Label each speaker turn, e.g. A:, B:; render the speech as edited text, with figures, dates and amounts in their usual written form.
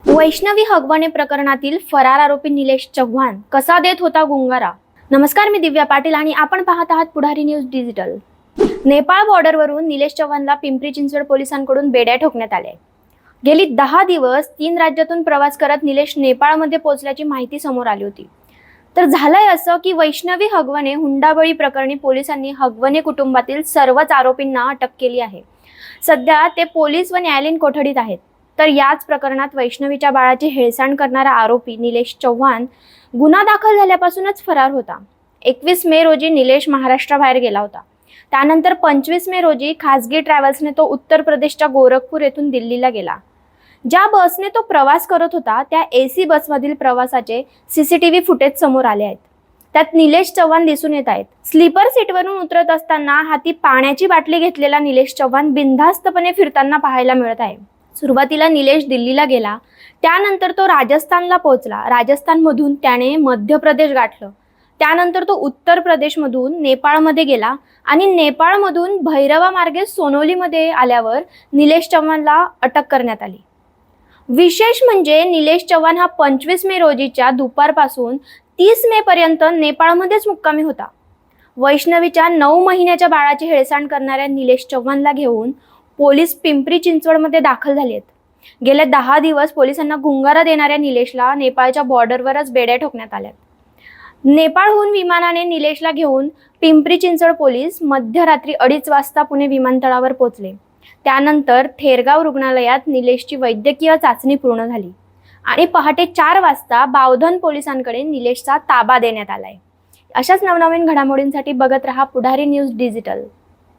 A: वैष्णवी हगवणे प्रकरणातील फरार आरोपी निलेश चव्हाण कसा देत होता गुंगारा। नमस्कार, मी दिव्या पाटील आणि आपण पाहत आहात पुढारी न्यूज डिजिटल। नेपाळ बॉर्डरवरून निलेश चव्हाणला पिंपरी चिंचवड पोलिसांकडून बेड्या ठोकण्यात आल्या। गेली 10 दिवस 3 राज्यातून प्रवास करत निलेश नेपाळमध्ये पोहोचल्याची माहिती समोर आली होती। तर झालंय असं की वैष्णवी हगवणे हुंडाबळी प्रकरणी पोलिसांनी हगवणे कुटुंबातील सर्वच आरोपींना अटक केली आहे। सध्या ते पोलीस व न्यायालयीन कोठडीत आहेत। तर याच प्रकरणात वैष्णवीच्या बाळाची हेळसांड करणारा आरोपी निलेश चव्हाण गुन्हा दाखल झाल्यापासूनच फरार होता। 21 मे रोजी निलेश महाराष्ट्राबाहेर गेला होता। त्यानंतर 25 मे रोजी खासगी ट्रॅव्हल्सने तो उत्तर प्रदेशच्या गोरखपूर येथून दिल्लीला गेला। ज्या बसने तो प्रवास करत होता त्या एसी बसमधील प्रवासाचे सीसीटीव्ही फुटेज समोर आले आहेत। त्यात निलेश चव्हाण दिसून येत आहेत। स्लीपर सीटवरून उतरत असताना हाती पाण्याची बाटली घेतलेला निलेश चव्हाण बिनधास्तपणे फिरताना पाहायला मिळत आहे। सुरुवातीला निलेश दिल्लीला गेला, त्यानंतर तो राजस्थानला पोहोचला। राजस्थानमधून त्याने मध्य प्रदेश गाठलं। त्यानंतर तो उत्तर प्रदेशमधून नेपाळमध्ये गेला आणि नेपाळमधून भैरवा मार्गे सोनोलीमध्ये आल्यावर निलेश चव्हाणला अटक करण्यात आली। विशेष म्हणजे निलेश चव्हाण हा 25 मे रोजीच्या दुपारपासून 30 मे पर्यंत नेपाळमध्येच मुक्कामी होता। वैष्णवीच्या 9 महिन्याच्या बाळाची हेळसांड करणाऱ्या निलेश चव्हाणला घेऊन पोलीस पिंपरी चिंचवडमध्ये दाखल झाले आहेत। गेले 10 दिवस पोलिसांना गुंगारा देणाऱ्या निलेशला नेपाळच्या बॉर्डरवरच बेड्या ठोकण्यात आल्या। नेपाळहून विमानाने निलेशला घेऊन पिंपरी चिंचवड पोलीस मध्यरात्री 2:30 वाजता पुणे विमानतळावर पोहोचले। त्यानंतर थेरगाव रुग्णालयात निलेशची वैद्यकीय चाचणी पूर्ण झाली आणि पहाटे 4 वाजता बावधन पोलिसांकडे निलेशचा ताबा देण्यात आलाय। अशाच नवनवीन घडामोडींसाठी बघत रहा पुढारी न्यूज डिजिटल।